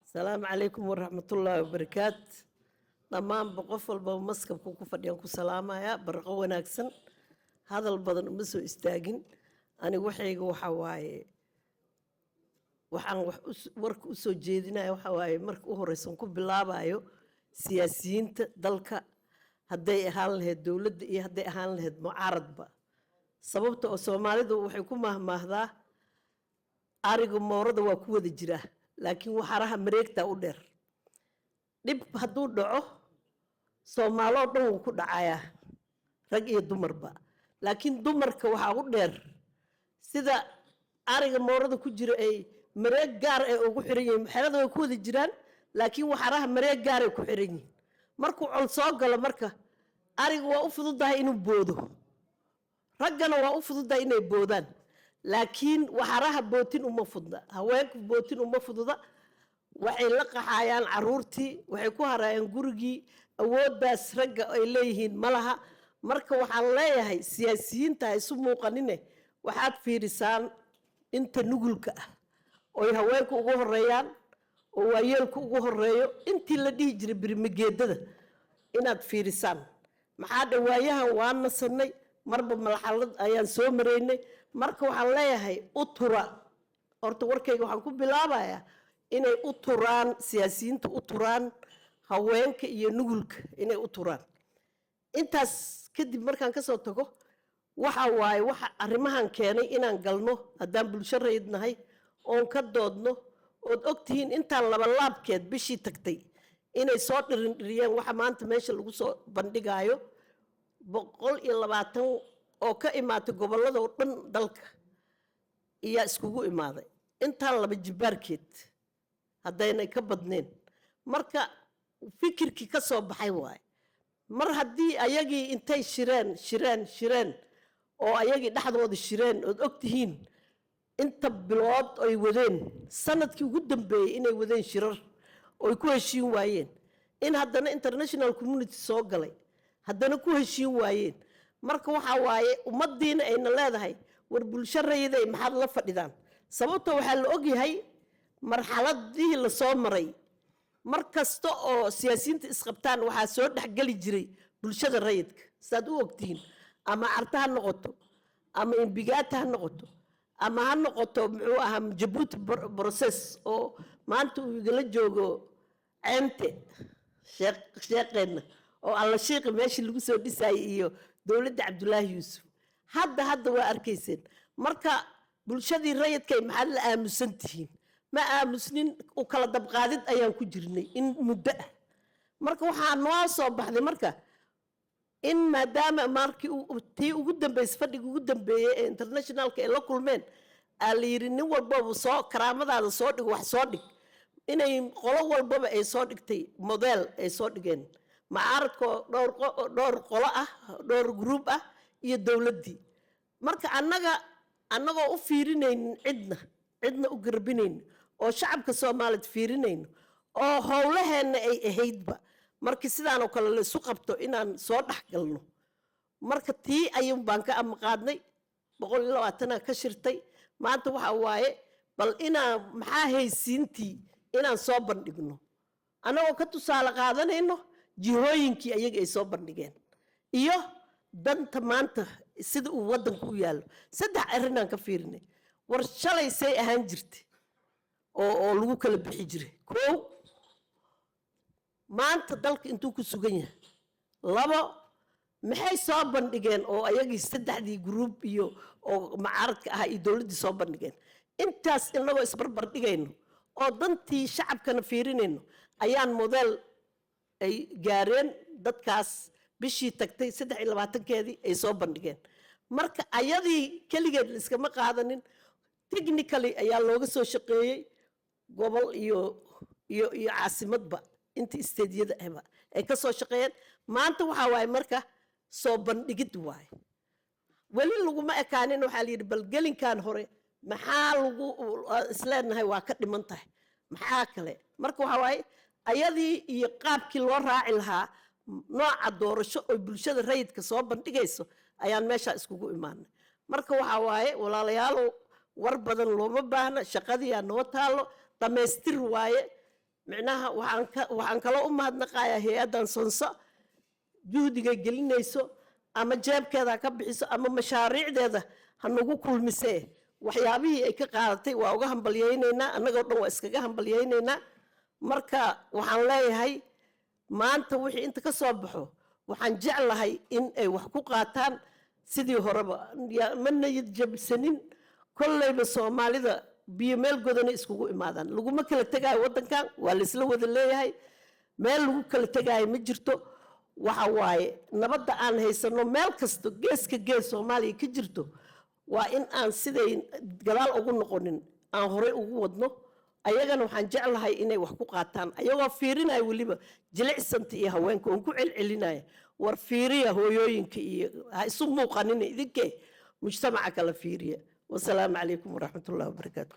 السلام عليكم ورحمة الله وبركاته. دمان بقفل بمسكب كوكو فديان كو سلامة يا برقو وناكسن هذا البدن مسو استاجن أنا وحيق وحواي وحن ورك أسو جيدنا وحواي مرك أهرسون كو بلابايو سياسيين دلك هدي أهان له الدولة هدي أهان له معارض با sababta Soomaalidu waxay ku mahmaahdaa ariga moorada waa ku wada jira laakiin waxaraha mareegta u dheer dib haduu dhaco Soomaalo dhan uu ku dhacaya rag iyo dumarba laakiin dumarka waxa u dheer sida ariga moorada ku jira ay mareeg gaar ah ugu xiran yihiin xerada way ku wada jiraan laakiin waxaraha mareeg gaar ah ku xiran yihiin markuu col soo galo marka ariga waa u fududahay inuu boodo رجنا وأفضل إنه بودان لكن وحراها بوتين ومفضة هواك بوتين ومفضة وعلاق حيان عرورتي وحكوها رايان جورجي أود بس رجع إليهن ملها مركب وحلايا هاي سياسيين تايسمو قنينه وحد في رسال أنت نقولك أو هواك وجوه الريان وياك وجوه الريو أنت اللي تيجي برمجيدة إنك في رسال ما حد وياها وأنا صنّي marba malxalad ayaan soo mareynay marka waxaan leeyahay u tura horta warkayga waxaan ku bilaabayaa inay u turaan siyaasiyiinta u turaan haweenka iyo nugulka inay u turaan intaas kadib markaan ka soo tago waxa waaye waxa arrimahan keenay inaan galno haddaan bulsho reednahay oon ka doodno ood ogtihiin intaan laba laabkeed bishii tagtay inay soo dhiriyeen waxa maanta meesha lagu soo bandhigayo 120 oo ka imaatay gobolada oo dhan dalka iyo iskugu imaaday inta laba jibaarkeed hadayna ka badneen marka fikirki ka soo baxay waay mar hadii ayagii intay shireen oo ayagii dhaxdooda shireen oo ogtihiin inta bilood ay wadeen sanadkii ugu dambeeyay inay wadeen shirar oo ku heshiin waayeen in haddana international community soo galay haddana ku heshiin waayeen marka waxa waaye ummadiina ayna leedahay war bulsho reeyaday maxad la fadhidaan sababta waxa la og yahay marxaladii la soo maray markasta oo siyaasiyiinta isqabtaan waxa soo dhaxgali jiray bulshada reeyadka saad u ogtiin ama artaha noqoto ama imbigaata noqoto ama ha noqoto muxuu ahaa Djibouti process oo maanta uu igala joogo ceente sheeqeena oo alla sheekh meeshii lagu soo dhisay iyo dawladda Cabdullaahi Yuusuf hadda waa arkayseen marka bulshadii rayidkay maxaa la aamusantihiin ma aamusnin u kala dabqaadid ayaan ku jirnay in muddo marka waxa noo soo baxday marka in maadaama markii tii ugu dambeysay fadhiga ugu dambeeyay ee internationalka ee la kulmeen aaliyiri nin walba soo karaamadaada soo dhig wax soo dhig inay qolo walba ay soo dhigtay model ay soo dhigeen معارضكو دور قلاء دور جروب iyo dawladii marka annaga u fiirineen cidna u garbineen oo shacabka Soomaaliyeed fiirineen oo howlaheena ay ahaydba marka sidaan oo kale la isu qabto inaan soo dhaxgalno marka tii ayuu baan ka amqaadnay 120 ka shirtay maanta waxa waaye bal inaan maxaa haysiintii inaan soo bandhigno anagoo ka tusaale qaadanayno jihooyinkii ayaga ay soo bandhigeen iyo danta maanta sida uu wadanku u yaalo saddex arrin aan ka fiirinay war shalay say ahaan jirtay oo lagu kala bixi jiray koow maanta dalka intuu ku sugan yahay labo maxay soo bandhigeen oo ayagii saddexdii group iyo oo macaaradka ah iyo dawladda soo bandhigeen intaas inagoo isbarbar dhigayno oo dantii shacabkana fiirinayno ayaan model ay gaareen dadkaas bishii tagtay 23keedii ay soo bandhigeen marka ayadii kaligeed iska ma qaadanin technically ayaa looga soo shaqeeyay gobol iyo caasimadba inta isteediyada ay ka soo shaqeeyeen maanta waxa waay marka soo bandhigid waay wali lagu ma ekaanin waxa la yiri bal gelinkan hore maxaa lagu isleenahay waa ka dhiman tahay maxaa kale marka waxa waay ayadii iyo qaabkii loo raaci lahaa nooca doorasho oo bulshada rayidka soo bandhigayso ayaan meesha iskugu imaanay marka waxa waaye walaalayaal war badan looma baahna shaqadii aan noo taalo dhameystir waaye micnaha waxaan kala u mahadnaqayaa hay-addan sonso juhdiga gelinayso ama jeebkeeda ka bixiso ama mashaariicdeeda ha nagu kulmisee waxyaabihii ay ka qaadatay waa uga hambalyaynaynaa annagoo dhan waa iskaga hambalyaynaynaa marka waxaan leeyahay maanta wixii inta ka soo baxo waxaan jeclahay in ay wax ku qaataan sidii horeba ma niyad jabsanin kollayba soomaalida biyo meel godana iskugu imaadaan laguma kala tegaayo waddankan waa la isla wada leeyahay meel lagu kala tegaayo ma jirto waxa waaye nabadda aan haysano meel kasto geeska gees soomaaliya ka jirto waa in aan siday gadaal ugu noqonin aan horey ugu wadno ayagana waxaan jeclahay inay wax ku qaataan ayagoo fiirinaya weliba jilicsanta iyo haweenka oon ku celcelinaya war fiiriya hooyooyinka iyo ha isu muuqanina idinkee mujtamaca kala fiiriya wasalaamu calaykum waraxmatullahi wabarakaatu